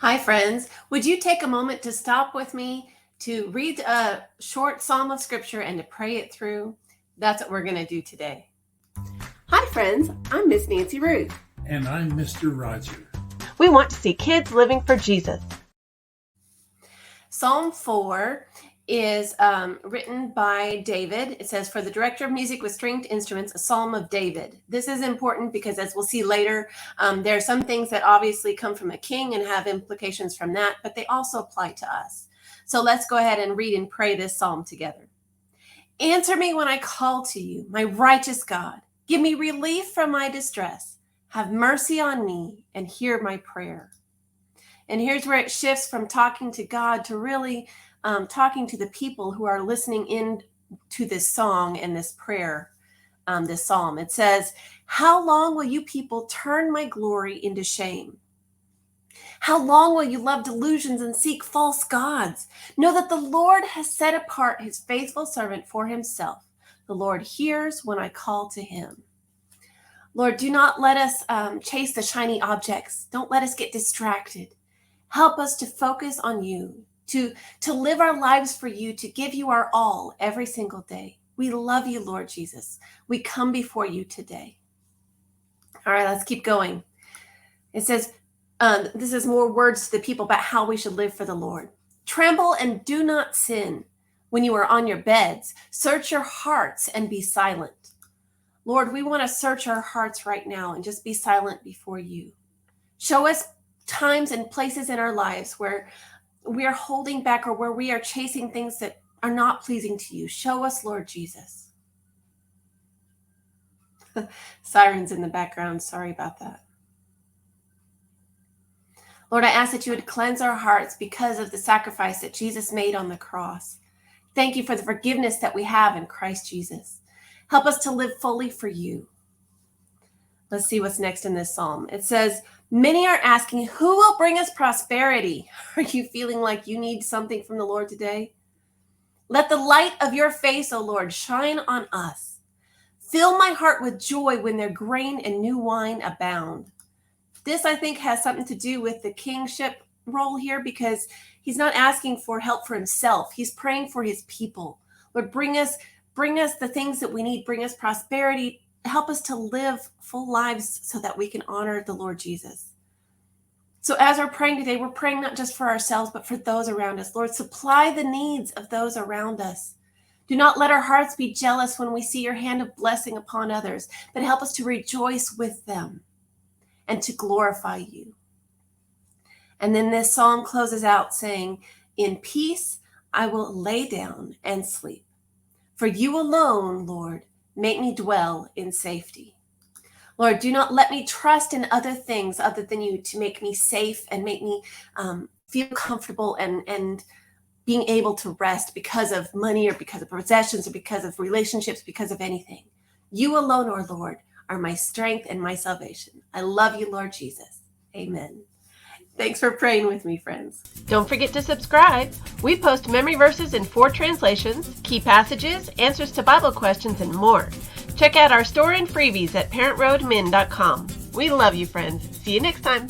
Hi, friends. Would you take a moment to stop with me to read a short psalm of scripture and to pray it through? That's what we're going to do today. Hi, friends. I'm Miss Nancy Ruth. And I'm Mr. Roger. We want to see kids living for Jesus. Psalm 4 is written by David. It says, for the director of music with stringed instruments, a psalm of David. This is important because, as we'll see later, there are some things that obviously come from a king and have implications from that, but they also apply to us. So let's go ahead and read and pray this psalm together. Answer me when I call to you, my righteous God. Give me relief from my distress. Have mercy on me and hear my prayer. And here's where it shifts from talking to God to really talking to the people who are listening in to this song and this prayer, this psalm. It says, how long will you people turn my glory into shame? How long will you love delusions and seek false gods? Know that the Lord has set apart his faithful servant for himself. The Lord hears when I call to him. Lord, do not let us chase the shiny objects. Don't let us get distracted. Help us to focus on you, to live our lives for you, to give you our all every single day. We love you, Lord Jesus. We come before you today. All right, let's keep going. It says, this is more words to the people about how we should live for the Lord. Tremble and do not sin when you are on your beds. Search your hearts and be silent. Lord, we want to search our hearts right now and just be silent before you. Show us times and places in our lives where we are holding back or where we are chasing things that are not pleasing to you. Show us, Lord Jesus. Sirens in the background. Sorry about that. Lord, I ask that you would cleanse our hearts because of the sacrifice that Jesus made on the cross. Thank you for the forgiveness that we have in Christ Jesus. Help us to live fully for you. Let's see what's next in this psalm. It says, many are asking, who will bring us prosperity? Are you feeling like you need something from the Lord today? Let the light of your face, O Lord, shine on us. Fill my heart with joy when their grain and new wine abound. This, I think, has something to do with the kingship role here because he's not asking for help for himself. He's praying for his people. Lord, bring us the things that we need. Bring us prosperity. Help us to live full lives so that we can honor the Lord Jesus. So as we're praying today, we're praying not just for ourselves, but for those around us. Lord, supply the needs of those around us. Do not let our hearts be jealous when we see your hand of blessing upon others, but help us to rejoice with them and to glorify you. And then this psalm closes out saying, in peace, I will lay down and sleep. For you alone, Lord, make me dwell in safety. Lord, do not let me trust in other things other than you to make me safe and make me feel comfortable and being able to rest because of money or because of possessions or because of relationships, because of anything. You alone, our Lord, are my strength and my salvation. I love you, Lord Jesus. Amen. Thanks for praying with me, friends. Don't forget to subscribe. We post memory verses in 4 translations, key passages, answers to Bible questions, and more. Check out our store and freebies at parentroadmin.com. We love you, friends. See you next time.